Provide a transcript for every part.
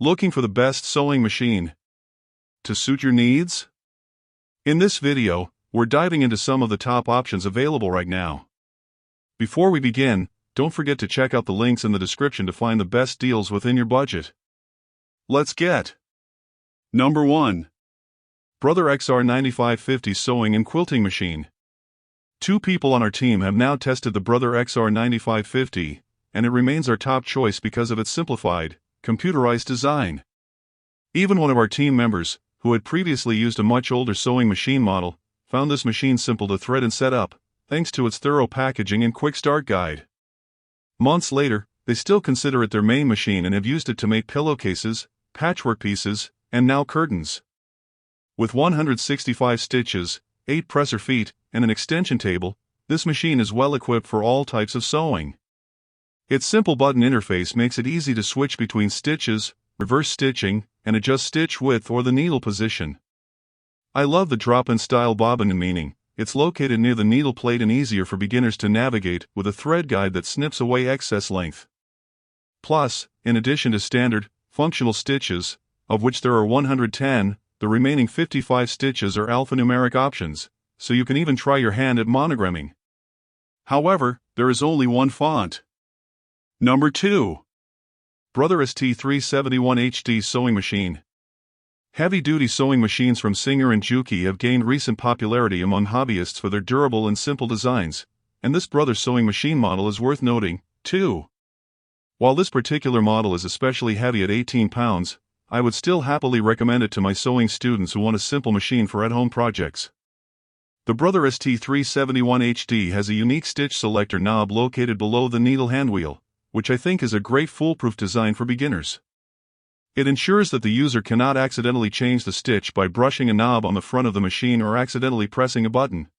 Looking for the best sewing machine to suit your needs? In this video, we're diving into some of the top options available right now. Before we begin, don't forget to check out the links in the description to find the best deals within your budget. Let's get Number 1. Brother XR 9550 Sewing and Quilting Machine. Two people on our team have now tested the Brother XR 9550, and it remains our top choice because of its simplified, computerized design. Even one of our team members, who had previously used a much older sewing machine model, found this machine simple to thread and set up, thanks to its thorough packaging and quick start guide. Months later, they still consider it their main machine and have used it to make pillowcases, patchwork pieces, and now curtains. With 165 stitches, 8 presser feet, and an extension table, this machine is well equipped for all types of sewing. Its simple button interface makes it easy to switch between stitches, reverse stitching, and adjust stitch width or the needle position. I love the drop-in style bobbin, meaning it's located near the needle plate and easier for beginners to navigate with a thread guide that snips away excess length. Plus, in addition to standard, functional stitches, of which there are 110, the remaining 55 stitches are alphanumeric options, so you can even try your hand at monogramming. However, there is only one font. Number 2. Brother ST371 HD Sewing Machine. Heavy-duty sewing machines from Singer and Juki have gained recent popularity among hobbyists for their durable and simple designs, and this Brother sewing machine model is worth noting, too. While this particular model is especially heavy at 18 pounds, I would still happily recommend it to my sewing students who want a simple machine for at-home projects. The Brother ST371 HD has a unique stitch selector knob located below the needle handwheel, which I think is a great foolproof design for beginners. It ensures that the user cannot accidentally change the stitch by brushing a knob on the front of the machine or accidentally pressing a button.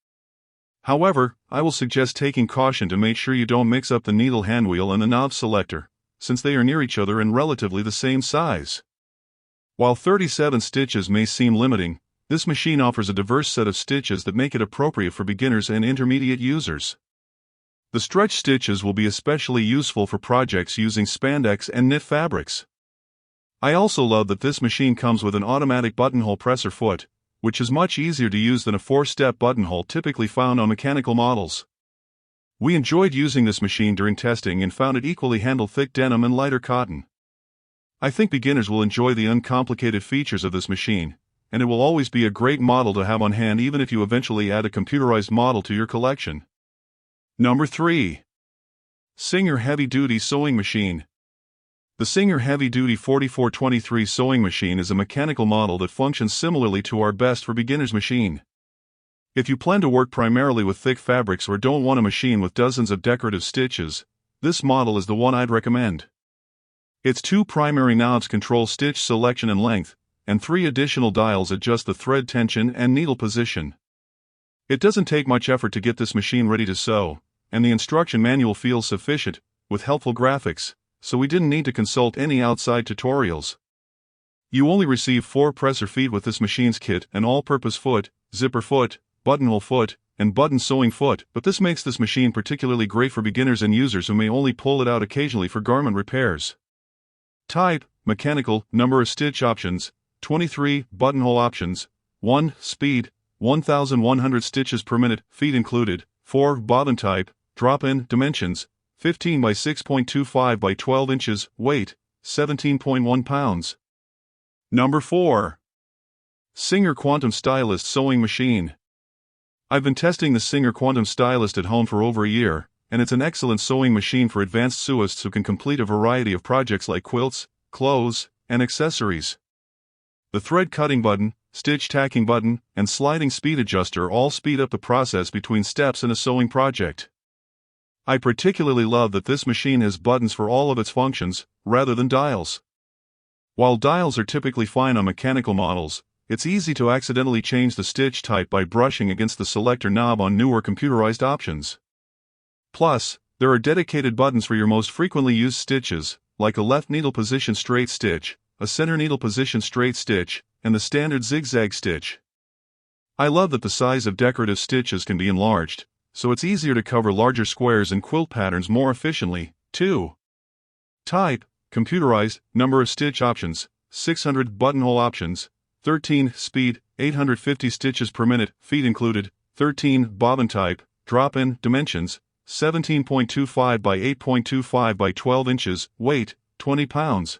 However, I will suggest taking caution to make sure you don't mix up the needle handwheel and the knob selector, since they are near each other and relatively the same size. While 37 stitches may seem limiting, this machine offers a diverse set of stitches that make it appropriate for beginners and intermediate users. The stretch stitches will be especially useful for projects using spandex and knit fabrics. I also love that this machine comes with an automatic buttonhole presser foot, which is much easier to use than a 4-step buttonhole typically found on mechanical models. We enjoyed using this machine during testing and found it equally handle thick denim and lighter cotton. I think beginners will enjoy the uncomplicated features of this machine, and it will always be a great model to have on hand even if you eventually add a computerized model to your collection. Number 3. Singer Heavy Duty Sewing Machine. The Singer Heavy Duty 4423 sewing machine is a mechanical model that functions similarly to our Best for Beginners machine. If you plan to work primarily with thick fabrics or don't want a machine with dozens of decorative stitches, this model is the one I'd recommend. Its 2 primary knobs control stitch selection and length, and 3 additional dials adjust the thread tension and needle position. It doesn't take much effort to get this machine ready to sew, and the instruction manual feels sufficient, with helpful graphics, so we didn't need to consult any outside tutorials. You only receive 4 presser feet with this machine's kit: an all-purpose foot, zipper foot, buttonhole foot, and button sewing foot, but this makes this machine particularly great for beginners and users who may only pull it out occasionally for garment repairs. Type: mechanical. Number of stitch options: 23. Buttonhole options: 1. Speed: 1,100 stitches per minute, feet included. 4. Bobbin type: drop-in. Dimensions: 15 by 6.25 by 12 inches. Weight: 17.1 pounds. Number 4. Singer Quantum Stylist Sewing Machine. I've been testing the Singer Quantum Stylist at home for over a year, and it's an excellent sewing machine for advanced sewists who can complete a variety of projects like quilts, clothes, and accessories. The thread cutting button, stitch tacking button, and sliding speed adjuster all speed up the process between steps in a sewing project. I particularly love that this machine has buttons for all of its functions, rather than dials. While dials are typically fine on mechanical models, it's easy to accidentally change the stitch type by brushing against the selector knob on newer computerized options. Plus, there are dedicated buttons for your most frequently used stitches, like a left needle position straight stitch, a center needle position straight stitch, and the standard zigzag stitch. I love that the size of decorative stitches can be enlarged, so it's easier to cover larger squares and quilt patterns more efficiently, too. Type: Computerized, number of stitch options, 600 buttonhole options, 13 speed, 850 stitches per minute, feet included, 13 bobbin type, drop-in, dimensions, 17.25 by 8.25 by 12 inches, weight, 20 pounds.